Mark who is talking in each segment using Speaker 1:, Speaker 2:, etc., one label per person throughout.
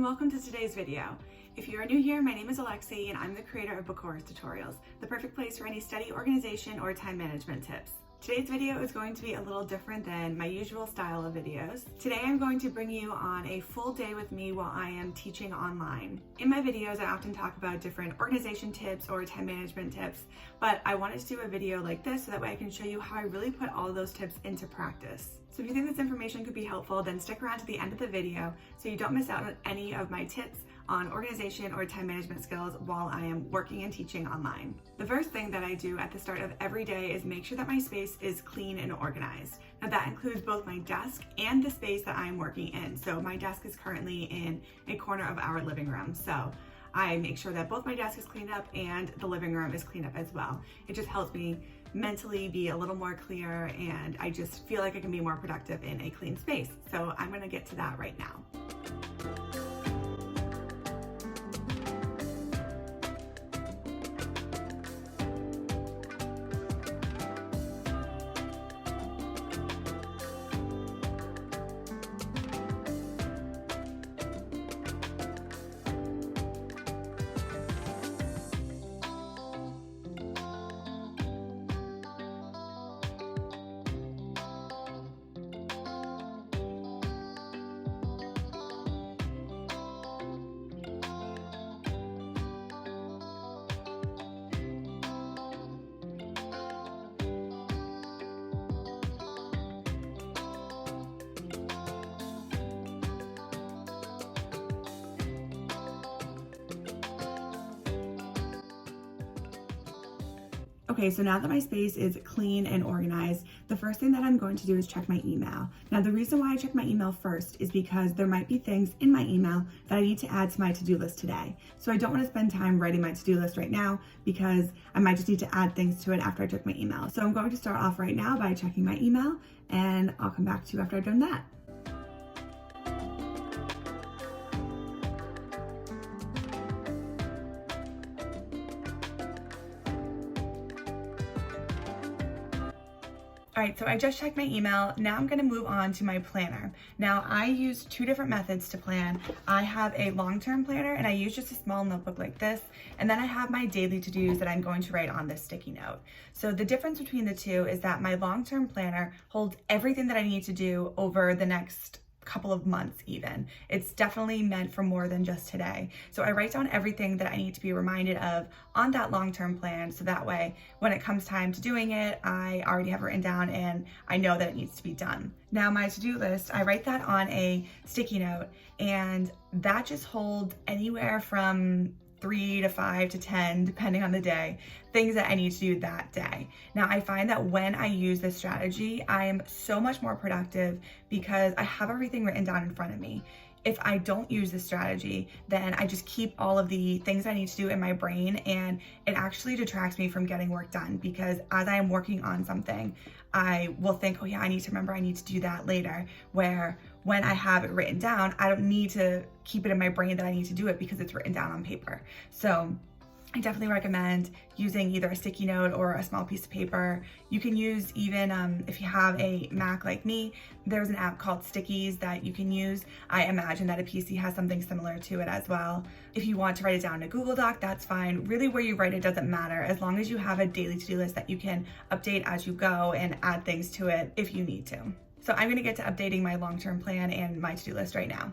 Speaker 1: and welcome to today's video. If you are new here, my name is Alexi and I'm the creator of Bukuras tutorials, the perfect place for any study organization or time management tips. Today's video is going to be a little different than my usual style of videos. Today I'm going to bring you on a full day with me while I am teaching online. In my videos, I often talk about different organization tips or time management tips, but I wanted to do a video like this so that way I can show you how I really put all of those tips into practice. So if you think this information could be helpful, then stick around to the end of the video so you don't miss out on any of my tips on organization or time management skills while I am working and teaching online. The first thing that I do at the start of every day is make sure that my space is clean and organized. Now that includes both my desk and the space that I'm working in. So my desk is currently in a corner of our living room. So I make sure that both my desk is cleaned up and the living room is cleaned up as well. It just helps me mentally be a little more clear and I just feel like I can be more productive in a clean space. So I'm gonna get to that right now. Okay, so now that my space is clean and organized, the first thing that I'm going to do is check my email. Now, the reason why I check my email first is because there might be things in my email that I need to add to my to-do list today. So I don't want to spend time writing my to-do list right now because I might just need to add things to it after I check my email. So I'm going to start off right now by checking my email and I'll come back to you after I've done that. All right, so I just checked my email. Now I'm gonna move on to my planner. Now I use two different methods to plan. I have a long-term planner and I use just a small notebook like this. And then I have my daily to-dos that I'm going to write on this sticky note. So the difference between the two is that my long-term planner holds everything that I need to do over the next couple of months even. It's definitely meant for more than just today. So I write down everything that I need to be reminded of on that long-term plan so that way when it comes time to doing it, I already have it written down and I know that it needs to be done. Now my to-do list, I write that on a sticky note and that just holds anywhere from 3 to 5 to 10, depending on the day, things that I need to do that day. Now, I find that when I use this strategy, I am so much more productive because I have everything written down in front of me. If I don't use this strategy, then I just keep all of the things I need to do in my brain and it actually detracts me from getting work done because as I am working on something, I will think, oh yeah, I need to remember I need to do that later, where when I have it written down, I don't need to keep it in my brain that I need to do it because it's written down on paper. So I definitely recommend using either a sticky note or a small piece of paper. You can use even, if you have a Mac like me, there's an app called Stickies that you can use. I imagine that a PC has something similar to it as well. If you want to write it down in a Google Doc, that's fine. Really where you write it doesn't matter as long as you have a daily to-do list that you can update as you go and add things to it if you need to. So I'm gonna get to updating my long-term plan and my to-do list right now.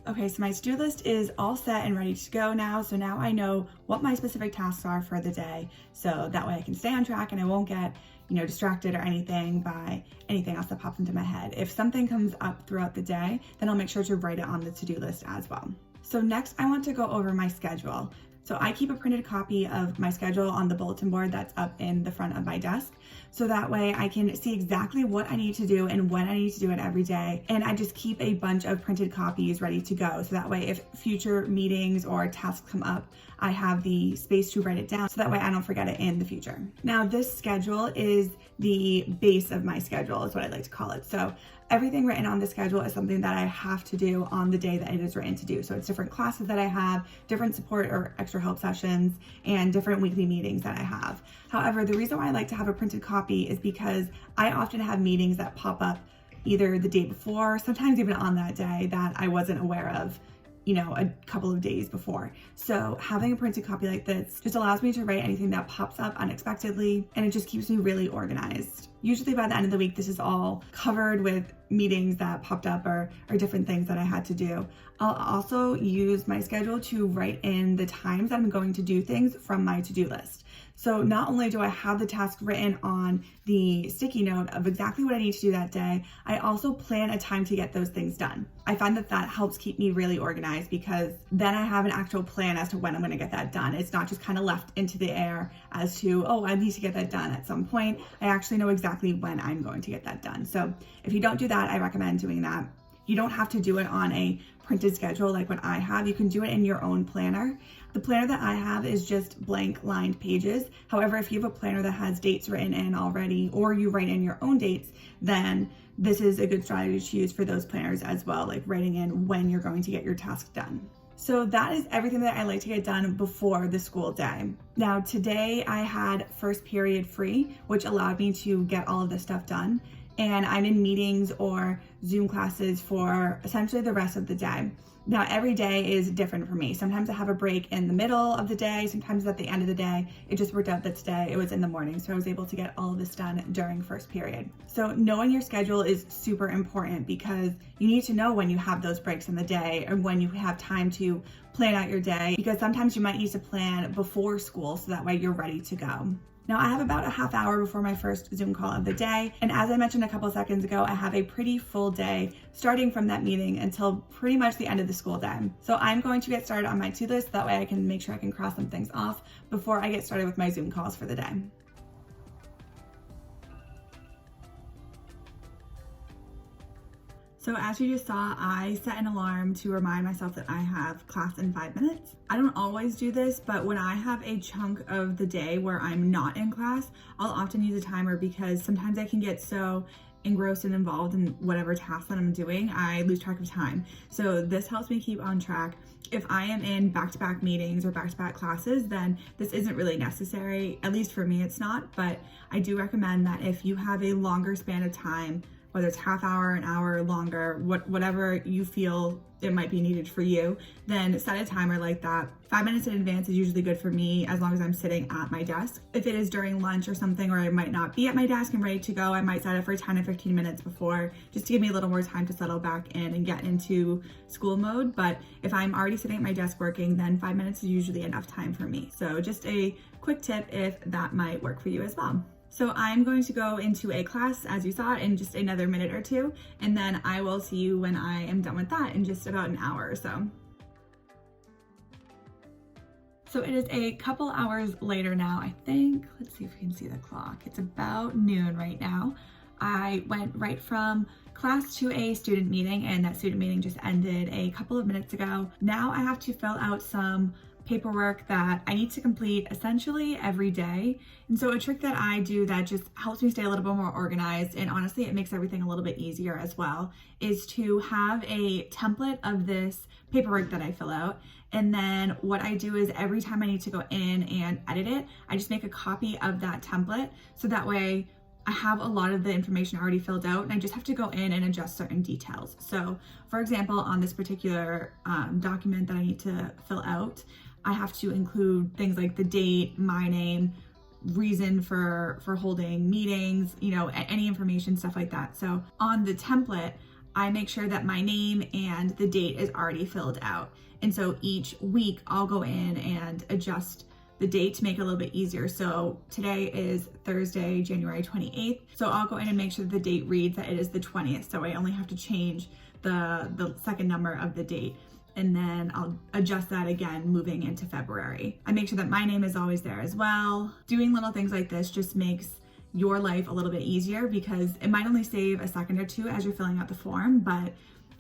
Speaker 1: Okay, so my to-do list is all set and ready to go now. So now I know what my specific tasks are for the day. So that way I can stay on track and I won't get, distracted or anything by anything else that pops into my head. If something comes up throughout the day, then I'll make sure to write it on the to-do list as well. So next I want to go over my schedule. So I keep a printed copy of my schedule on the bulletin board that's up in the front of my desk. So that way I can see exactly what I need to do and when I need to do it every day. And I just keep a bunch of printed copies ready to go. So that way if future meetings or tasks come up, I have the space to write it down so that way I don't forget it in the future. Now this schedule is the base of my schedule is what I like to call it. So everything written on the schedule is something that I have to do on the day that it is written to do. So it's different classes that I have, different support or extra help sessions, and different weekly meetings that I have. However, the reason why I like to have a printed copy is because I often have meetings that pop up either the day before, sometimes even on that day that I wasn't aware of, a couple of days before. So having a printed copy like this just allows me to write anything that pops up unexpectedly, and it just keeps me really organized. Usually by the end of the week, this is all covered with meetings that popped up or different things that I had to do. I'll also use my schedule to write in the times that I'm going to do things from my to-do list. So not only do I have the task written on the sticky note of exactly what I need to do that day, I also plan a time to get those things done. I find that helps keep me really organized because then I have an actual plan as to when I'm going to get that done. It's not just kind of left into the air as to, oh, I need to get that done at some point. I actually know exactly when I'm going to get that done. So if you don't do that, I recommend doing that. You don't have to do it on a printed schedule like what I have. You can do it in your own planner. The planner that I have is just blank lined pages. However, if you have a planner that has dates written in already, or you write in your own dates, then this is a good strategy to use for those planners as well, like writing in when you're going to get your task done. So that is everything that I like to get done before the school day. Now today I had first period free, which allowed me to get all of this stuff done. And I'm in meetings or Zoom classes for essentially the rest of the day. Now, every day is different for me. Sometimes I have a break in the middle of the day, sometimes at the end of the day. It just worked out that today it was in the morning, so I was able to get all of this done during first period. So knowing your schedule is super important because you need to know when you have those breaks in the day and when you have time to plan out your day, because sometimes you might need to plan before school so that way you're ready to go. Now I have about a half hour before my first Zoom call of the day. And as I mentioned a couple seconds ago, I have a pretty full day starting from that meeting until pretty much the end of the school day. So I'm going to get started on my to-do list. That way I can make sure I can cross some things off before I get started with my Zoom calls for the day. So as you just saw, I set an alarm to remind myself that I have class in 5 minutes. I don't always do this, but when I have a chunk of the day where I'm not in class, I'll often use a timer because sometimes I can get so engrossed and involved in whatever task that I'm doing, I lose track of time. So this helps me keep on track. If I am in back-to-back meetings or back-to-back classes, then this isn't really necessary. At least for me, it's not, but I do recommend that if you have a longer span of time, whether it's half hour, an hour, longer, whatever you feel it might be needed for you, then set a timer like that. 5 minutes in advance is usually good for me as long as I'm sitting at my desk. If it is during lunch or something, or I might not be at my desk and ready to go, I might set it for 10 or 15 minutes before, just to give me a little more time to settle back in and get into school mode. But if I'm already sitting at my desk working, then 5 minutes is usually enough time for me. So just a quick tip if that might work for you as well. So I'm going to go into a class, as you saw, in just another minute or two, and then I will see you when I am done with that in just about an hour or so. So it is a couple hours later now, I think. Let's see if we can see the clock. It's about noon right now. I went right from class to a student meeting, and that student meeting just ended a couple of minutes ago. Now I have to fill out some paperwork that I need to complete essentially every day. And so a trick that I do that just helps me stay a little bit more organized, and honestly it makes everything a little bit easier as well, is to have a template of this paperwork that I fill out. And then what I do is every time I need to go in and edit it, I just make a copy of that template, so that way I have a lot of the information already filled out and I just have to go in and adjust certain details. So for example, on this particular document that I need to fill out, I have to include things like the date, my name, reason for holding meetings, any information, stuff like that. So on the template, I make sure that my name and the date is already filled out. And so each week I'll go in and adjust the date to make it a little bit easier. So today is Thursday, January 28th. So I'll go in and make sure that the date reads that it is the 20th. So I only have to change the second number of the date. And then I'll adjust that again moving into February. I make sure that my name is always there as well. Doing little things like this just makes your life a little bit easier, because it might only save a second or two as you're filling out the form, but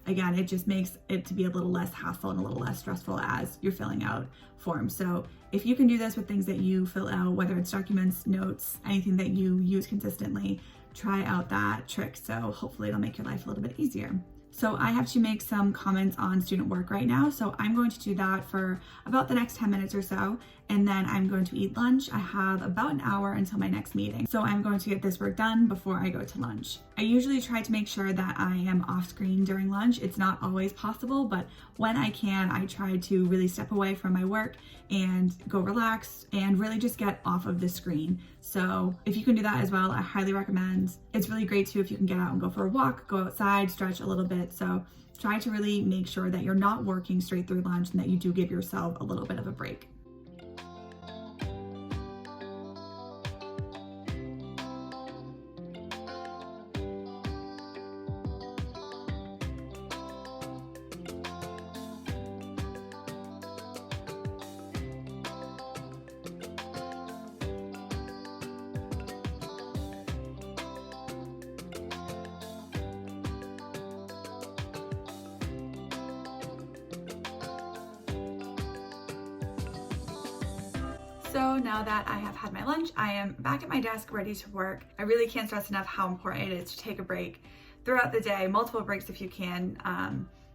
Speaker 1: again, it just makes it to be a little less hassle and a little less stressful as you're filling out forms. So if you can do this with things that you fill out, whether it's documents, notes, anything that you use consistently, try out that trick. So hopefully it'll make your life a little bit easier. So I have to make some comments on student work right now. So I'm going to do that for about the next 10 minutes or so. And then I'm going to eat lunch. I have about an hour until my next meeting. So I'm going to get this work done before I go to lunch. I usually try to make sure that I am off screen during lunch. It's not always possible, but when I can, I try to really step away from my work and go relax and really just get off of the screen. So if you can do that as well, I highly recommend. It's really great too if you can get out and go for a walk, go outside, stretch a little bit. So try to really make sure that you're not working straight through lunch and that you do give yourself a little bit of a break. So now that I have had my lunch, I am back at my desk ready to work. I really can't stress enough how important it is to take a break throughout the day, multiple breaks if you can.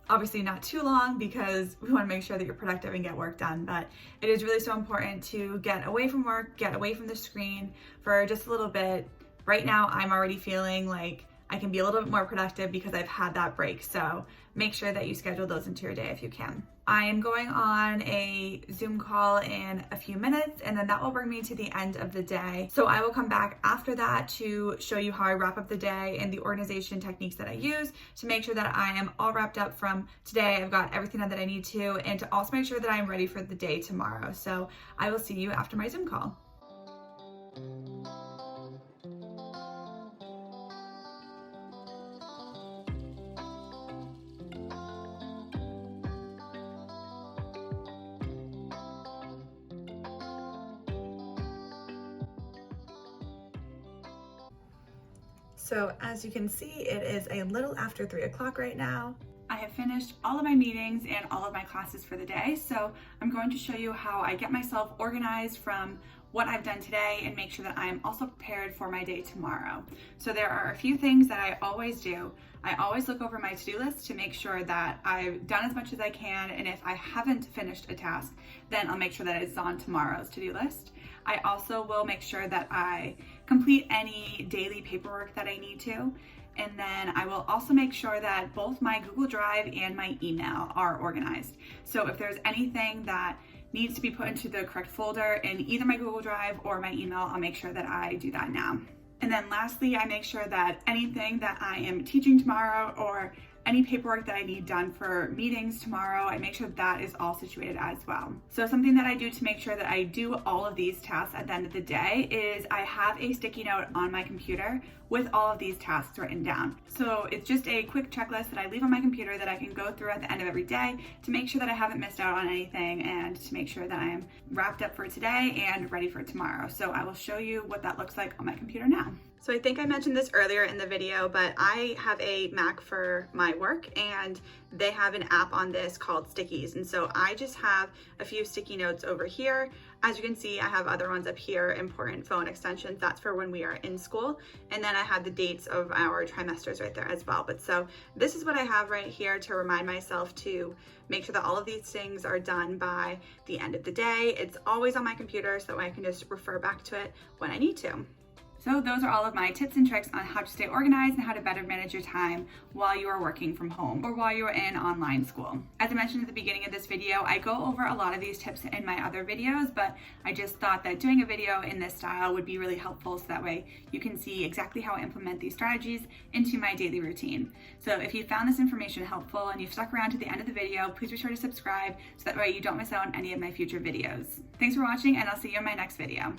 Speaker 1: Obviously not too long, because we want to make sure that you're productive and get work done, but it is really so important to get away from work, get away from the screen for just a little bit. Right now, I'm already feeling like I can be a little bit more productive because I've had that break. So make sure that you schedule those into your day if you can. I am going on a Zoom call in a few minutes, and then that will bring me to the end of the day. So I will come back after that to show you how I wrap up the day and the organization techniques that I use to make sure that I am all wrapped up from today. I've got everything that I need to, and to also make sure that I'm ready for the day tomorrow. So I will see you after my Zoom call. So as you can see, it is a little after 3 o'clock right now. I have finished all of my meetings and all of my classes for the day. So I'm going to show you how I get myself organized from what I've done today and make sure that I'm also prepared for my day tomorrow. So there are a few things that I always do. I always look over my to-do list to make sure that I've done as much as I can, and if I haven't finished a task, then I'll make sure that it's on tomorrow's to-do list. I also will make sure that I complete any daily paperwork that I need to. And then I will also make sure that both my Google Drive and my email are organized. So if there's anything that needs to be put into the correct folder in either my Google Drive or my email, I'll make sure that I do that now. And then lastly, I make sure that anything that I am teaching tomorrow or any paperwork that I need done for meetings tomorrow, I make sure that is all situated as well. So something that I do to make sure that I do all of these tasks at the end of the day is I have a sticky note on my computer with all of these tasks written down. So it's just a quick checklist that I leave on my computer that I can go through at the end of every day to make sure that I haven't missed out on anything and to make sure that I am wrapped up for today and ready for tomorrow. So I will show you what that looks like on my computer now. So I think I mentioned this earlier in the video, but I have a Mac for my work and they have an app on this called Stickies. And so I just have a few sticky notes over here. As you can see, I have other ones up here, important phone extensions. That's for when we are in school. And then I have the dates of our trimesters right there as well. But so this is what I have right here to remind myself to make sure that all of these things are done by the end of the day. It's always on my computer so I can just refer back to it when I need to. So those are all of my tips and tricks on how to stay organized and how to better manage your time while you are working from home or while you are in online school. As I mentioned at the beginning of this video, I go over a lot of these tips in my other videos, but I just thought that doing a video in this style would be really helpful so that way you can see exactly how I implement these strategies into my daily routine. So if you found this information helpful and you've stuck around to the end of the video, please be sure to subscribe so that way you don't miss out on any of my future videos. Thanks for watching, and I'll see you in my next video.